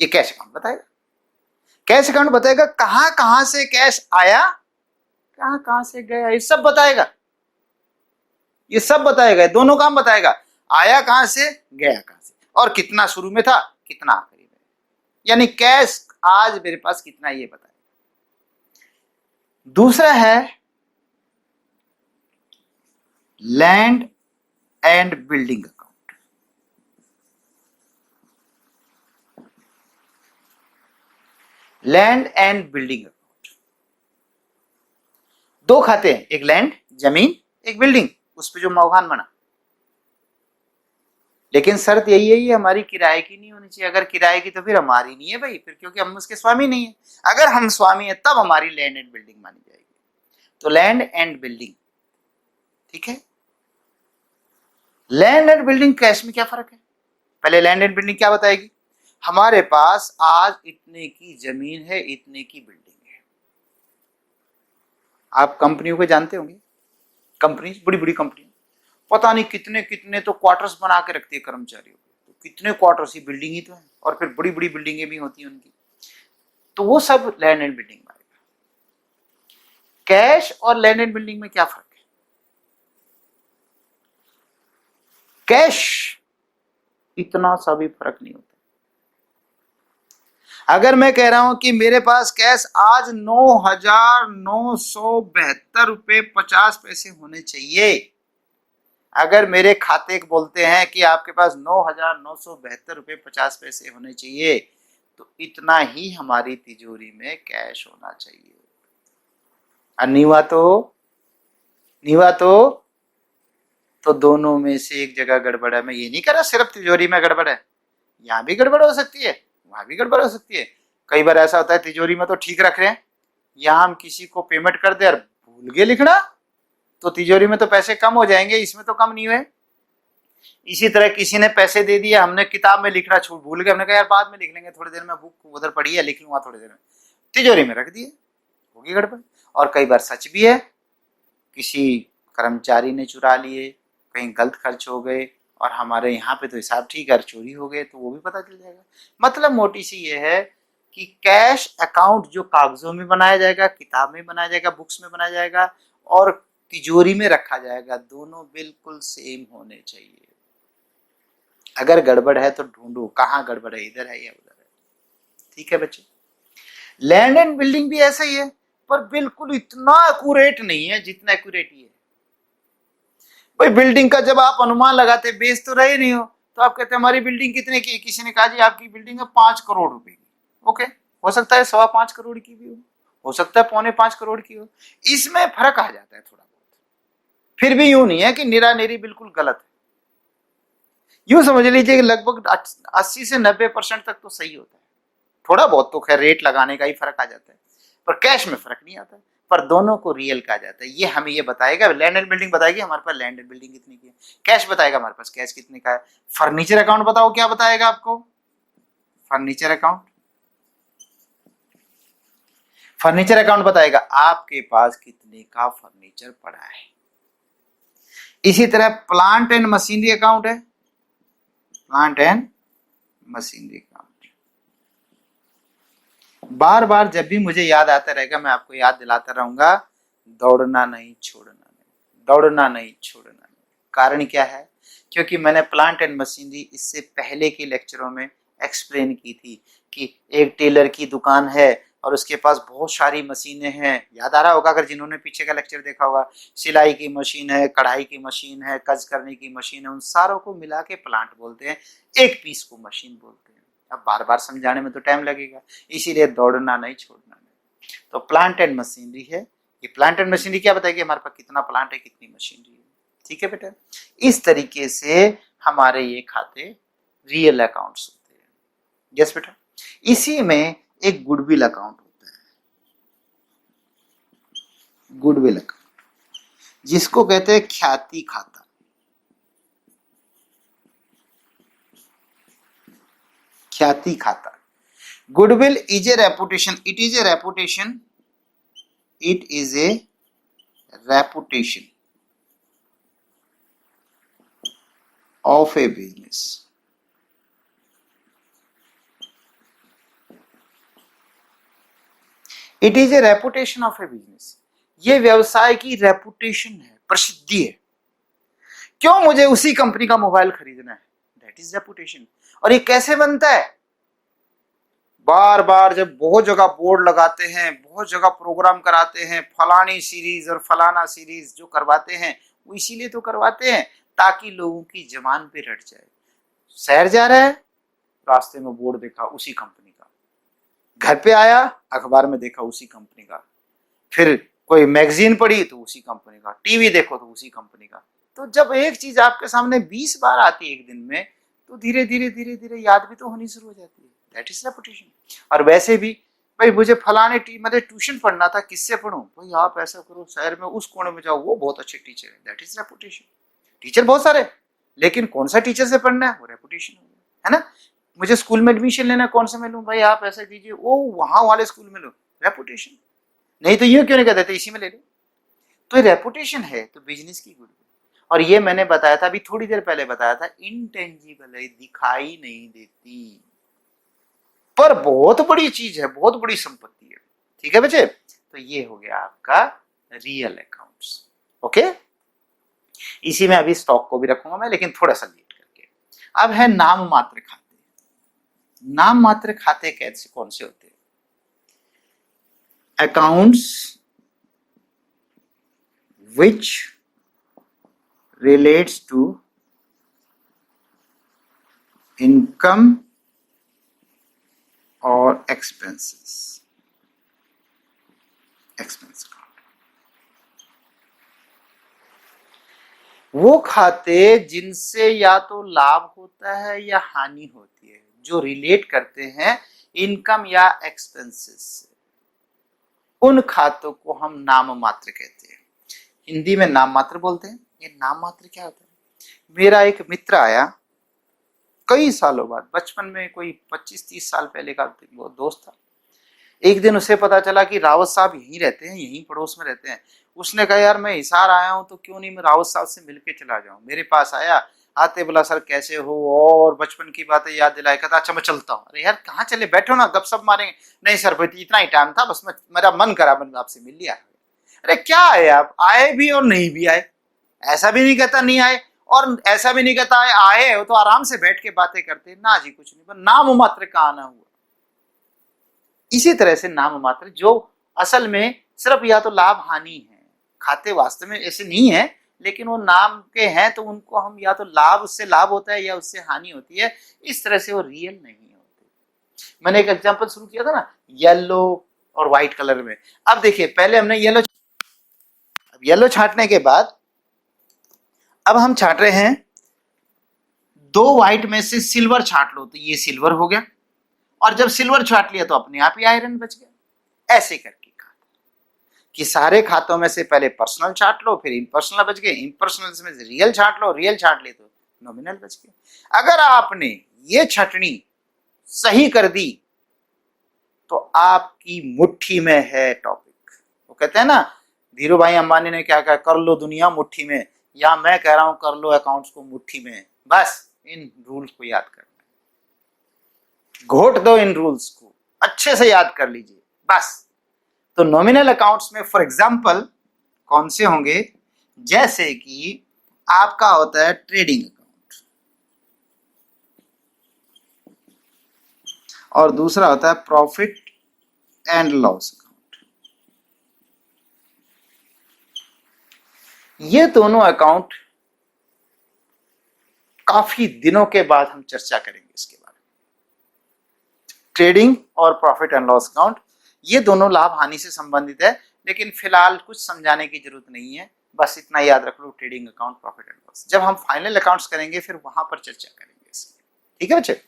ये कैश अकाउंट बताएगा। कैश अकाउंट बताएगा कहां कहां से कैश आया, कहां कहां से गया, ये सब बताएगा। ये सब बताएगा, दोनों काम बताएगा, आया कहां से, गया कहां से, और कितना शुरू में था, कितना आखिरी में। यानी कैश आज मेरे पास कितना, ये बताएगा। दूसरा है land and building account. Land and building account, दो खाते हैं, एक लैंड जमीन, एक बिल्डिंग, उस पे जो मकान बना। लेकिन शर्त यही है, ये हमारी किराए की नहीं होनी चाहिए। अगर किराए की तो फिर हमारी नहीं है भाई, फिर क्योंकि हम उसके स्वामी नहीं है। अगर हम स्वामी है तब हमारी लैंड एंड बिल्डिंग मानी जाएगी। तो लैंड एंड बिल्डिंग, ठीक है। लैंड एंड बिल्डिंग कैश में क्या फर्क है? पहले लैंड एंड बिल्डिंग क्या बताएगी, हमारे पास आज इतने की जमीन है, इतने की बिल्डिंग है। आप कंपनियों को जानते होंगे, कंपनी, बड़ी बड़ी कंपनी, पता नहीं कितने कितने तो क्वार्टर्स बना के रखती है कर्मचारियों को। तो कितने क्वार्टर्स, ही बिल्डिंग ही तो है, और फिर बड़ी बड़ी बिल्डिंगें भी होती हैं उनकी। तो वो सब लैंड एंड बिल्डिंग में आएगा। कैश और लैंड एंड बिल्डिंग में क्या फर्क है? कैश इतना सा भी फर्क नहीं होता। अगर मैं कह रहा हूं कि मेरे पास कैश आज 9,972 रुपये 50 पैसे होने चाहिए, अगर मेरे खाते बोलते हैं कि आपके पास 9,972 रुपये 50 पैसे होने चाहिए, तो इतना ही हमारी तिजोरी में कैश होना चाहिए। और नहीं हुआ तो दोनों में से एक जगह गड़बड़ है। मैं ये नहीं कह रहा सिर्फ तिजोरी में गड़बड़ है, यहाँ भी गड़बड़ हो सकती है, वहां भी गड़बड़ हो सकती है। कई बार ऐसा होता है तिजोरी में तो ठीक रख रहे हैं, यहाँ हम किसी को पेमेंट कर दे और भूल गए लिखना, तो तिजोरी में तो पैसे कम हो जाएंगे, इसमें तो कम नहीं हुए। इसी तरह किसी ने पैसे दे दिए, हमने किताब में लिखना छूट भूल गए, हमने कहा यार बाद में लिख लेंगे, थोड़ी देर में बुक उधर पड़ी है लिख लूंगा थोड़ी देर में, तिजोरी में रख दिए, होगी गड़बड़। और कई बार सच भी है, किसी कर्मचारी ने चुरा लिए, कहीं गलत खर्च हो गए, और हमारे यहाँ पे तो हिसाब ठीक है, चोरी हो गए तो वो भी पता चल जाएगा। मतलब मोटी सी ये है कि कैश अकाउंट जो कागजों में बनाया जाएगा, किताब में बनाया जाएगा, बुक्स में बनाया जाएगा, और तिजोरी में रखा जाएगा, दोनों बिल्कुल सेम होने चाहिए। अगर गड़बड़ है तो ढूंढो कहाँ गड़बड़ है, इधर है या उधर है। ठीक है बच्चे। लैंड एंड बिल्डिंग भी ऐसा ही है, पर बिल्कुल इतना एक्यूरेट नहीं है जितना एक्यूरेट ये है। भाई बिल्डिंग का जब आप अनुमान लगाते, बेच तो रहे नहीं हो, तो आप कहते हैं हमारी बिल्डिंग कितने की, किसी ने कहा जी आपकी बिल्डिंग है 5 करोड़ रुपए की। ओके, हो सकता है 5.25 करोड़ की भी हो सकता है 4.25 करोड़ की हो, इसमें फर्क आ जाता है थोड़ा बहुत। फिर भी यूं नहीं है कि निरा निरी बिल्कुल गलत है, यूं समझ लीजिए कि लगभग 80 से 90% तक तो सही होता है। थोड़ा बहुत तो खैर रेट लगाने का ही फर्क आ जाता है, पर कैश में फर्क नहीं आता है, पर दोनों को रियल कहा जाता है। ये हमें ये बताएगा, लैंड एंड बिल्डिंग बताएगी हमारे पास लैंड एंड बिल्डिंग कितने की है, कैश बताएगा हमारे पास कैश कितने का है। फर्नीचर अकाउंट बताओ क्या बताएगा आपको, फर्नीचर अकाउंट बताएगा आपके पास कितने का फर्नीचर पड़ा है। इसी तरह प्लांट एंड मशीनरी अकाउंट है, प्लांट एंड मशीनरी अकाउंट। बार बार जब भी मुझे याद आता रहेगा मैं आपको याद दिलाता रहूंगा, दौड़ना नहीं छोड़ना नहीं, दौड़ना नहीं छोड़ना नहीं। कारण क्या है, क्योंकि मैंने प्लांट एंड मशीनरी इससे पहले के लेक्चरों में एक्सप्लेन की थी कि एक टेलर की दुकान है और उसके पास बहुत सारी मशीनें हैं। याद आ रहा होगा अगर जिन्होंने पीछे का लेक्चर देखा होगा, सिलाई की मशीन है, कढ़ाई की मशीन है, कज करने की मशीन है, उन सारों को मिला के प्लांट बोलते हैं, एक पीस को मशीन बोलते हैं। अब बार बार समझाने में तो टाइम लगेगा, इसीलिए दौड़ना नहीं छोड़ना नहीं। तो प्लांट एंड मशीनरी है, ये प्लांट एंड मशीनरी क्या बताएगी हमारे पास कितना प्लांट है कितनी मशीनरी है। ठीक है बेटा, इस तरीके से हमारे ये खाते रियल अकाउंट्स होते हैं। यस बेटा। इसी में एक गुडविल अकाउंट होता है, गुडविल अकाउंट, जिसको कहते हैं ख्याति खाता। ख्याति खाता। Goodwill is a reputation, it is a reputation, it is a reputation of A business. It is a reputation of A business, ये व्यवसाय की रेपुटेशन है, प्रसिद्धि है। क्यों मुझे उसी कंपनी का मोबाइल खरीदना है, दैट इज रेपुटेशन। और ये कैसे बनता है, बार बार जब बहुत जगह बोर्ड लगाते हैं, बहुत जगह प्रोग्राम कराते हैं, फलानी सीरीज और फलाना सीरीज जो करवाते हैं, वो इसीलिए तो करवाते हैं ताकि लोगों की जबान पे रट जाए। शहर जा रहा है, रास्ते में बोर्ड देखा उसी कंपनी का, घर पे आया अखबार में देखा उसी कंपनी का, फिर कोई मैगजीन पढ़ी तो उसी कंपनी का, टीवी देखो तो उसी कंपनी का। तो जब एक चीज आपके सामने 20 बार आती है एक दिन में, तो धीरे धीरे याद भी तो होनी शुरू हो जाती है, दैट इज रेपुटेशन। और वैसे भी भाई मुझे फलाने मतलब ट्यूशन पढ़ना था, किससे पढ़ूं, भाई आप ऐसा करो शहर में उस कोने में जाओ, वो बहुत अच्छे टीचर है, दैट इज रेपुटेशन। टीचर बहुत सारे, लेकिन कौन सा टीचर से पढ़ना है, वो रेपुटेशन हो गया, है ना। मुझे स्कूल में एडमिशन लेना, कौन से में लूं, भाई आप ऐसा कीजिए वो वहां वाले स्कूल में लो, रेपुटेशन। नहीं तो यूं क्यों नहीं कहते थे इसी में ले लो। तो रेपुटेशन है तो बिजनेस की गुडविल। और ये मैंने बताया था अभी थोड़ी देर पहले बताया था, इंटेंजिबल है, दिखाई नहीं देती, पर बहुत बड़ी चीज है, बहुत बड़ी संपत्ति है। ठीक है बच्चे, तो ये हो गया आपका रियल अकाउंट्स। ओके, इसी में अभी स्टॉक को भी रखूंगा मैं, लेकिन थोड़ा सा लेट करके। अब है नाम मात्र खाते। नाम मात्र खाते कैसे कौन से होते हैं? Accounts which relates to income or expenses, expense account। वो खाते जिनसे या तो लाभ होता है या हानि होती है, जो रिलेट करते हैं इनकम या एक्सपेंसेस से, उन खातों को हम नाम मात्र कहते हैं। हिंदी में नाम मात्र बोलते हैं। ये नाम मात्र क्या होता है? मेरा एक मित्र आया कई सालों बाद, बचपन में, कोई 25-30 साल पहले का वो दोस्त था। एक दिन उसे पता चला कि रावत साहब यहीं रहते हैं, यहीं पड़ोस में रहते हैं। उसने कहा यार मैं हिसार आया हूं तो क्यों नहीं मैं रावत साहब से मिलके चला जाऊं। मेरे पास आया, आते बोला सर कैसे हो, और बचपन की बातें याद दिलाई। कहता अच्छा मैं चलता हूँ। अरे यार कहाँ चले, बैठो ना गपशप मारेंगे। नहीं सर भाई इतना ही टाइम था, बस मेरा मन करा मैंने आपसे मिल लिया। अरे क्या आए आप, आए भी और नहीं भी आए, ऐसा भी नहीं कहता नहीं आए और ऐसा भी नहीं कहता आए हो तो आराम से बैठ के बातें करते ना जी, कुछ नहीं, पर नाम मात्र का आना हुआ। इसी तरह से नाम मात्र जो असल में सिर्फ या तो लाभ हानि है, खाते वास्तव में ऐसे नहीं है लेकिन वो नाम के हैं तो उनको हम या तो लाभ, उससे लाभ होता है या उससे हानि होती है, इस तरह से वो रियल नहीं होते। मैंने एक एग्जांपल शुरू किया था ना येलो और व्हाइट कलर में। अब देखिए पहले हमने येलो छांटने के बाद अब हम छांट रहे हैं दो व्हाइट में से सिल्वर छांट लो, तो ये सिल्वर हो गया, और जब सिल्वर छांट लिया तो अपने आप ही आयरन बच गया। ऐसे करके कहा कि सारे खातों में से पहले पर्सनल छांट लो, फिर इम्पर्सनल बच गए, इम्पर्सनल में से रियल छांट लो, रियल छांट ले तो नॉमिनल बच गए। अगर आपने ये छटनी सही कर दी तो आपकी मुट्ठी में है टॉपिक। वो कहते हैं ना धीरू भाई अंबानी ने क्या कहा, कर लो दुनिया मुट्ठी में, या मैं कह रहा हूं कर लो अकाउंट्स को मुट्ठी में। बस इन रूल्स को याद करना है, घोट दो इन रूल्स को, अच्छे से याद कर लीजिए बस। तो नॉमिनल अकाउंट्स में फॉर एग्जांपल कौन से होंगे, जैसे कि आपका होता है ट्रेडिंग अकाउंट और दूसरा होता है प्रॉफिट एंड लॉस अकाउंट। ये दोनों अकाउंट काफी दिनों के बाद हम चर्चा करेंगे इसके बारे में। ट्रेडिंग और प्रॉफिट एंड लॉस अकाउंट ये दोनों लाभ हानि से संबंधित है, लेकिन फिलहाल कुछ समझाने की जरूरत नहीं है, बस इतना याद रख लो trading account, profit and loss. जब हम फाइनल अकाउंट्स करेंगे फिर वहां पर चर्चा करेंगे इसकी, ठीक है बच्चे।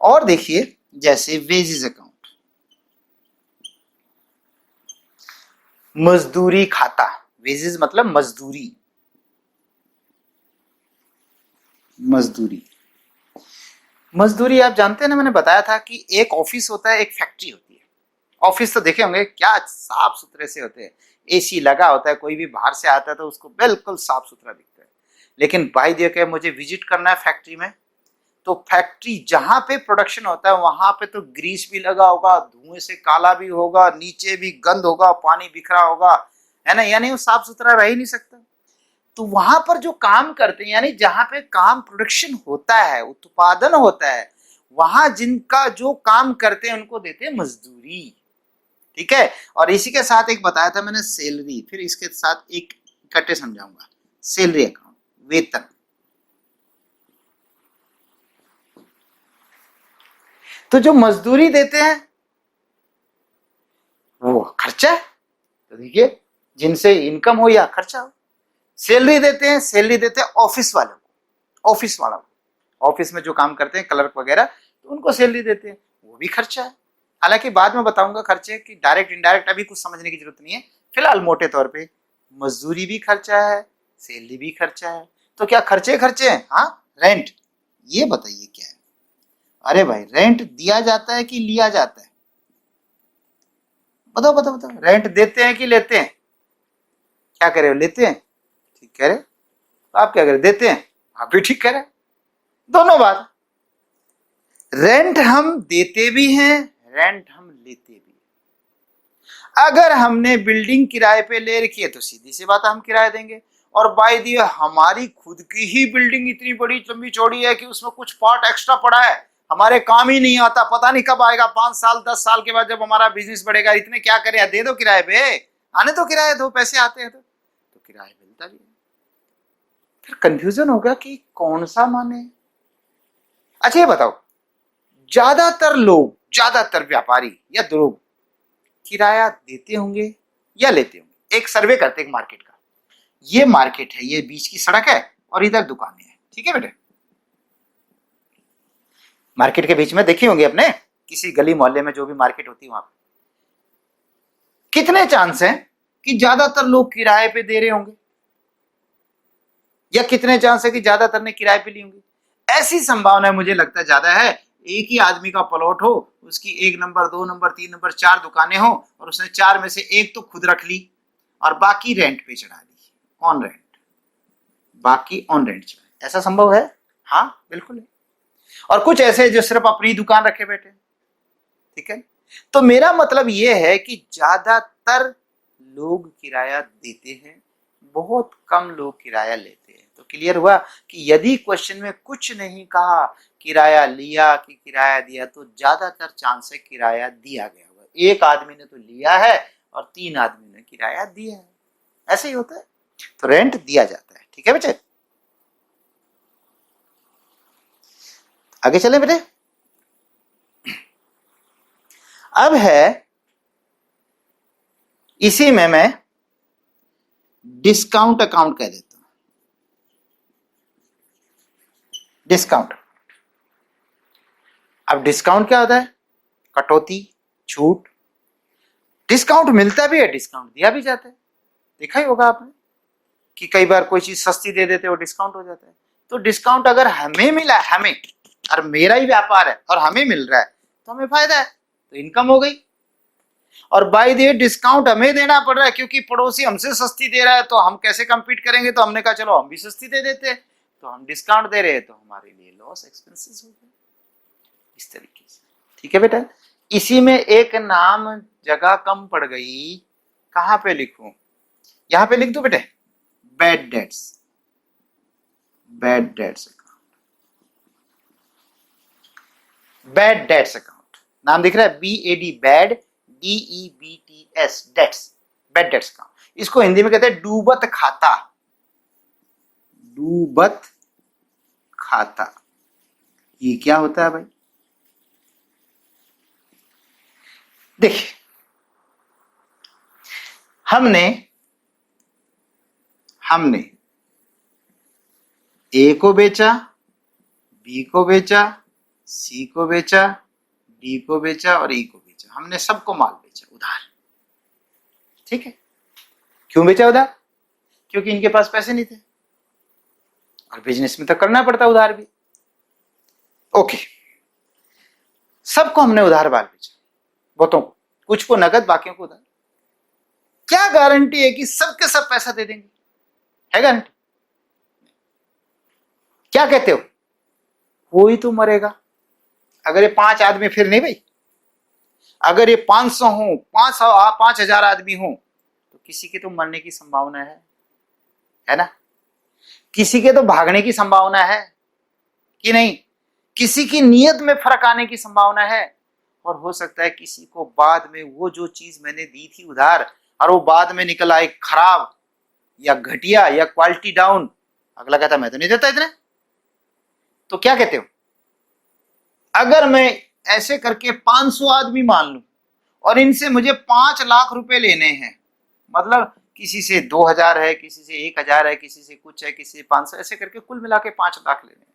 और देखिए जैसे वेजेस अकाउंट, मजदूरी खाता, वेजेस मतलब मजदूरी, मजदूरी मजदूरी आप जानते हैं ना, मैंने बताया था कि एक ऑफिस होता है एक फैक्ट्री होती है। ऑफिस तो देखे होंगे क्या साफ सुथरे से होते हैं, एसी लगा होता है, कोई भी बाहर से आता है तो उसको बिल्कुल साफ सुथरा दिखता है। लेकिन भाई देखिए मुझे विजिट करना है फैक्ट्री में, तो फैक्ट्री जहां पे प्रोडक्शन होता है वहां पे तो ग्रीस भी लगा होगा, धुएं से काला भी होगा, नीचे भी गंद होगा, पानी बिखरा होगा, है ना, यानी वो साफ सुथरा रह ही नहीं सकता। तो वहां पर जो काम करते हैं, यानी जहां पे काम प्रोडक्शन होता है, उत्पादन होता है, वहां जिनका जो काम करते हैं उनको देते हैं मजदूरी, ठीक है। और इसी के साथ एक बताया था मैंने सैलरी, फिर इसके साथ एक इकट्ठे समझाऊंगा, सैलरी अकाउंट, वेतन। तो जो मजदूरी देते हैं वो खर्चा है, तो देखिए जिनसे इनकम हो या खर्चा हो। सैलरी देते हैं, सैलरी देते हैं ऑफिस वालों को, ऑफिस वालों को, ऑफिस में जो काम करते हैं क्लर्क वगैरह, तो उनको सैलरी देते हैं, वो भी खर्चा है। हालांकि बाद में बताऊंगा खर्चे की डायरेक्ट इनडायरेक्ट, अभी कुछ समझने की जरूरत नहीं है। फिलहाल मोटे तौर पे मजदूरी भी खर्चा है, सैलरी भी खर्चा है। तो क्या खर्चे खर्चे हैं? हाँ, रेंट, ये बताइए क्या है? अरे भाई रेंट दिया जाता है कि लिया जाता है? बताओ बताओ बताओ, रेंट देते हैं कि लेते हैं? क्या कह रहे हो, लेते हैं, ठीक कह रहे। तो आप क्या कह रहे, देते हैं, आप भी ठीक कह रहे, दोनों बात। रेंट हम देते भी हैं, रेंट हम लेते भी हैं। अगर हमने बिल्डिंग किराए पे ले रखी है तो सीधी सी बात हम किराया देंगे, और बाय दी हमारी खुद की ही बिल्डिंग इतनी बड़ी लंबी चौड़ी है कि उसमें कुछ पार्ट एक्स्ट्रा पड़ा है, हमारे काम ही नहीं आता, पता नहीं कब आएगा, 5 साल 10 साल के बाद जब हमारा बिजनेस बढ़ेगा, इतने क्या करें, दे दो किराए पे, आने तो किराए दो, पैसे आते हैं तो किराया मिलता भी है। फिर कंफ्यूजन होगा कि कौन सा माने। अच्छा ये बताओ, ज्यादातर व्यापारी या लोग किराया देते होंगे या लेते होंगे? एक सर्वे करते हैं मार्केट का। ये मार्केट है, ये बीच की सड़क है और इधर दुकानें हैं, ठीक है बेटे। मार्केट के बीच में देखे होंगे अपने, किसी गली मोहल्ले में जो भी मार्केट होती है वहां पे कितने चांस हैं कि ज्यादातर लोग किराए पे दे रहे होंगे, या कितने चांस है कि ज्यादातर ने किराए पे ली होंगी? ऐसी संभावना मुझे लगता है ज्यादा है। एक ही आदमी का प्लॉट हो, उसकी 1 नंबर 2 नंबर 3 नंबर 4 दुकानें हो, और उसने 4 में से एक तो खुद रख ली और बाकी रेंट पे चढ़ा दी, ऑन रेंट, बाकी ऑन रेंट चढ़ा। ऐसा संभव है? हाँ बिल्कुल है। और कुछ ऐसे जो सिर्फ अपनी दुकान रखे बैठे, ठीक है। तो मेरा मतलब यह है कि ज्यादातर लोग किराया देते हैं, बहुत कम लोग किराया लेते हैं। तो क्लियर हुआ कि यदि क्वेश्चन में कुछ नहीं कहा किराया लिया कि किराया दिया, तो ज्यादातर चांस है किराया दिया गया होगा। एक आदमी ने तो लिया है और 3 आदमी ने किराया दिया है, ऐसे ही होता है। तो रेंट दिया जाता है, ठीक है बेटे। आगे चलें बेटे। अब है, इसी में मैं डिस्काउंट अकाउंट कह देता हूं। डिस्काउंट, अब डिस्काउंट क्या होता है? कटौती, छूट। डिस्काउंट मिलता भी है, डिस्काउंट दिया भी जाता है। देखा ही होगा आपने कि कई बार कोई चीज सस्ती दे देते हो, डिस्काउंट हो जाता है। तो डिस्काउंट अगर हमें मिला, हमें, और मेरा ही व्यापार है और हमें मिल रहा है, तो हमें फायदा है, तो इनकम हो गई। और बाय द वे डिस्काउंट हमें देना पड़ रहा है क्योंकि पड़ोसी हमसे सस्ती दे रहा है, तो हम कैसे कंपीट करेंगे? तो हमने कहा चलो हम भी सस्ती दे देते हैं, तो हम डिस्काउंट दे रहे हैं, तो हमारे लिए लॉस, एक्सपेंसेस हो गए, इस तरीके से। ठीक है बेटा। इसी में एक नाम जगह कम पड़ गई, कहां पे लिखूं? यहां पे लिख दो बेटे, bad debts. Bad debts account, bad debts account, नाम दिख रहा है BAD, bad, DEBTS, debts, bad debts account. इसको हिंदी में कहते हैं डूबत खाता। डूबत खाता, ये क्या होता है भाई? देखिए, हमने ए को बेचा, बी को बेचा, सी को बेचा, डी को बेचा और ई को बेचा। हमने सबको माल बेचा उधार, ठीक है। क्यों बेचा उधार? क्योंकि इनके पास पैसे नहीं थे, और बिजनेस में तो करना पड़ता उधार भी। ओके, सबको हमने उधार माल बेचा, बहुतों को, कुछ को नगद, बाकियों को उधार। क्या गारंटी है कि सबके सब पैसा दे देंगे? है गारंटी? क्या कहते हो? कोई तो मरेगा। अगर ये 5 आदमी, फिर नहीं भाई, अगर ये 500 हो, 5,000 आदमी हो, तो किसी के तो मरने की संभावना है ना? किसी के तो भागने की संभावना है कि नहीं? किसी की नीयत में फर्क आने की संभावना है, और हो सकता है किसी को बाद में वो जो चीज मैंने दी थी उधार, और वो बाद में निकल आए खराब या घटिया या क्वालिटी डाउन। अगला कहता मैं तो नहीं देता इतने। तो क्या कहते हो, अगर मैं ऐसे करके 500 आदमी मान लूं और इनसे मुझे 5 लाख रुपए लेने हैं, मतलब किसी से 2,000 है, किसी से 1,000 है, किसी से कुछ है, किसी से 500, ऐसे करके कुल मिला के 5 लाख लेने हैं,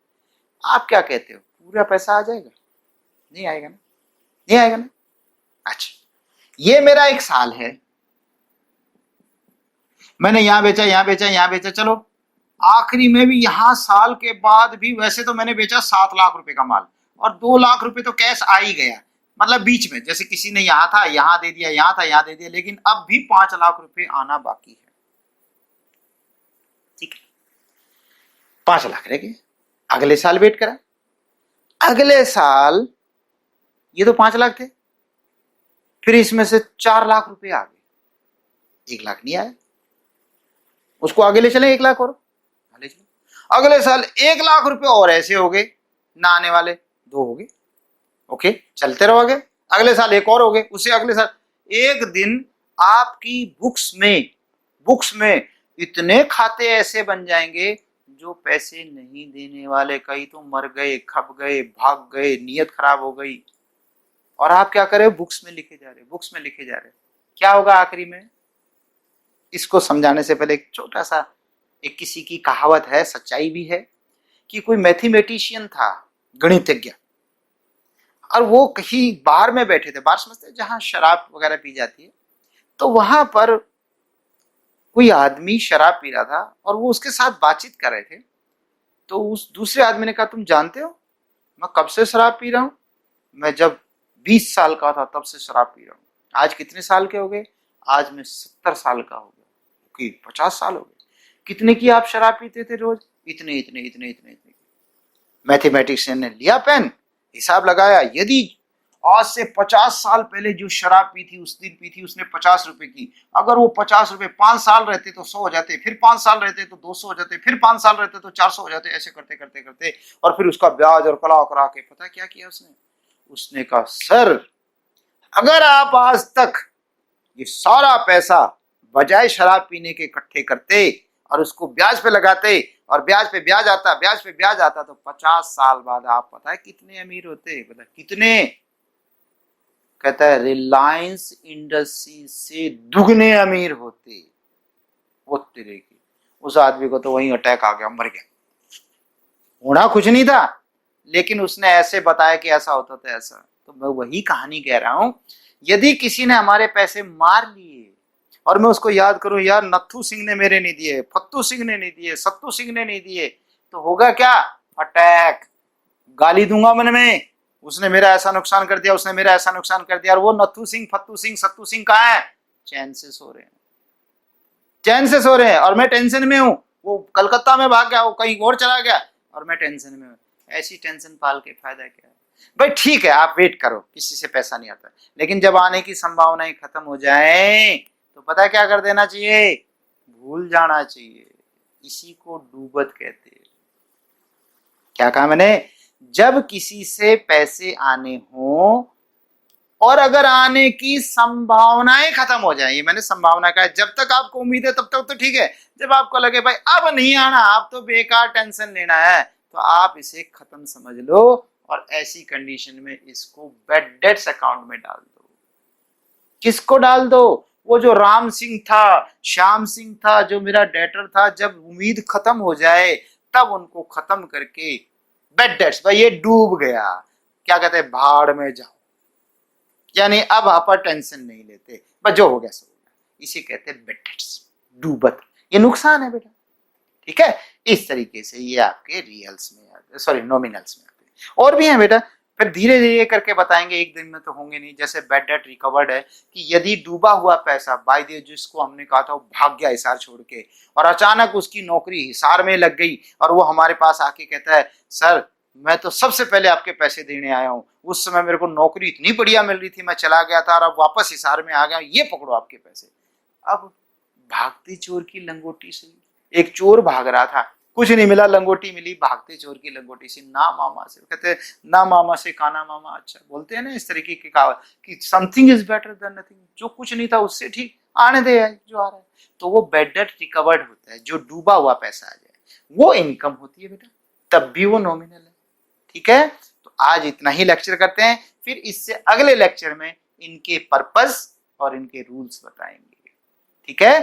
आप क्या कहते हो, पूरा पैसा आ जाएगा? नहीं आएगा ना? नहीं आएगा ना? अच्छा, ये मेरा एक साल है, मैंने यहां बेचा, यहां बेचा, यहां बेचा, चलो आखिरी में भी यहां साल के बाद भी वैसे तो मैंने बेचा 7 लाख रुपए का माल, और 2 लाख रुपए तो कैश आ ही गया, मतलब बीच में जैसे किसी ने यहां था यहां दे दिया, यहां था यहां दे दिया, लेकिन अब भी 5 लाख रुपए आना बाकी है। ठीक है, 5 लाख रह गए। अगले साल वेट करा, अगले साल ये तो 5 लाख थे, फिर इसमें से 4 लाख रुपए आ गए, 1 लाख नहीं आया, उसको आगे ले चले, 1 लाख और ले चलो। अगले साल 1 लाख रुपए और ऐसे हो गए, ना आने वाले 2 हो गए, ओके, चलते रहोगे, अगले साल एक और हो गए, उससे अगले साल। एक दिन आपकी बुक्स में इतने खाते ऐसे बन जाएंगे जो पैसे नहीं देने वाले, कई तो मर गए, खप गए, भाग गए, नियत खराब हो गई, और आप क्या करे, बुक्स में लिखे जा रहे, बुक्स में लिखे जा रहे। क्या होगा आखिरी में? इसको समझाने से पहले एक छोटा सा, एक किसी की कहावत है, सच्चाई भी है, कि कोई मैथमेटिशियन था, गणितज्ञ, और वो कहीं बार में बैठे थे, बार समझते हैं जहां शराब वगैरह पी जाती है, तो वहां पर कोई आदमी शराब पी रहा था और वो उसके साथ बातचीत कर रहे थे। तो उस दूसरे आदमी ने कहा, तुम जानते हो मैं कब से शराब पी रहा हूं? मैं जब 20 साल का था तब से शराब पी रहा हूं। आज कितने साल के हो गए? आज मैं 70 साल का हो गया, कि 50 साल हो गए। कितने की आप शराब पीते थे रोज? इतने इतने इतने इतने इतने। मैथमेटिशियन ने लिया पेन, हिसाब लगाया, यदि आज से 50 साल पहले जो शराब पी थी, उस दिन पी थी उसने 50 रुपए की, अगर वो 50 रुपए 5 साल रहते तो 100 हो जाते, फिर 5 साल रहते तो 200 हो जाते, फिर 5 साल रहते तो 400 हो जाते, ऐसे करते करते करते, और फिर उसका ब्याज और कला करा के पता क्या किया उसने कहा, सर अगर आप आज तक ये सारा पैसा बजाय शराब पीने के इकट्ठे करते और उसको ब्याज पे लगाते, और ब्याज पे ब्याज आता, ब्याज पे ब्याज आता, तो 50 साल बाद आप पता है कितने अमीर होते? पता कितने? कहता है रिलायंस इंडस्ट्री से दुगने अमीर होते। वो तेरे की, उस आदमी को तो वहीं अटैक आ गया, मर गया। होना कुछ नहीं था, लेकिन उसने ऐसे बताया कि ऐसा होता था ऐसा। तो मैं वही कहानी कह रहा हूं, यदि किसी ने हमारे पैसे मार लिए और मैं उसको याद करूं, यार नत्थू सिंह ने मेरे नहीं दिए, फत्तू सिंह ने नहीं दिए, सत्तू सिंह ने नहीं दिए, तो होगा क्या? अटैक, गाली दूंगा मन में, उसने मेरा ऐसा नुकसान कर दिया, उसने मेरा ऐसा नुकसान कर दिया। और वो नत्थू सिंह, फत्तू सिंह, सत्तू सिंह कहाँ है? चैन से सो रहे हैं, चैन से सो रहे हैं, और मैं टेंशन में हूं। वो कलकत्ता में भाग गया, वो कहीं और चला गया, और मैं टेंशन में हूं। ऐसी टेंशन पाल के फायदा क्या है? भाई ठीक है, आप वेट करो, किसी से पैसा नहीं आता, लेकिन जब आने की संभावनाएं खत्म हो जाए तो पता क्या कर देना चाहिए? भूल जाना चाहिए। इसी को डूबत कहते हैं। क्या कहा मैंने? जब किसी से पैसे आने हो और अगर आने की संभावनाएं खत्म हो जाए, ये मैंने संभावना कहा, जब तक आपको उम्मीद है तब तक तो ठीक है, जब आपको लगे भाई अब नहीं आना, आप तो बेकार टेंशन लेना है, तो आप इसे खत्म समझ लो, और ऐसी कंडीशन में इसको बैड डेट्स अकाउंट में डाल दो। किसको डाल दो? वो जो राम सिंह था, श्याम सिंह था, जो मेरा डेटर था, जब उम्मीद खत्म हो जाए तब उनको खत्म करके बैड डेट्स, भाई ये डूब गया, क्या कहते हैं, भाड़ में जाओ, यानी अब आप टेंशन नहीं लेते, बस जो हो गया सो हो गया। इसे कहते हैं बैड डेट्स, डूबत। ये नुकसान है बेटा, ठीक है? इस तरीके से ये आपके रियल्स में आते, सॉरी नॉमिनल्स में आते हैं। और भी हैं बेटा, फिर धीरे धीरे करके बताएंगे, एक दिन में तो होंगे नहीं। जैसे बैड डेट रिकवर्ड है कि यदि डूबा हुआ पैसा, बाय द जिसको हमने कहा था वो भाग गया हिसार छोड़ के, और अचानक उसकी नौकरी हिसार में लग गई, और वो हमारे पास आके कहता है, सर मैं तो सबसे पहले आपके पैसे देने आया हूँ, उस समय मेरे को नौकरी इतनी बढ़िया मिल रही थी, मैं चला गया था और अब वापस हिसार में आ गया, ये पकड़ो आपके पैसे। अब भागते चोर की लंगोटी से, एक चोर भाग रहा था, कुछ नहीं मिला, लंगोटी मिली, भागते चोर की लंगोटी से, ना मामा से, कहते ना मामा से काना मामा अच्छा, बोलते हैं ना इस तरीके की कहावत कि something is better than nothing, जो कुछ नहीं था उससे ठीक, आने दे जो आ रहा है। तो वो बैड डेट रिकवर्ड होता है, जो डूबा हुआ पैसा आ जाए वो इनकम होती है बेटा, तब भी वो नॉमिनल है, ठीक है? तो आज इतना ही लेक्चर करते हैं, फिर इससे अगले लेक्चर में इनके पर्पस और इनके रूल्स बताएंगे, ठीक है?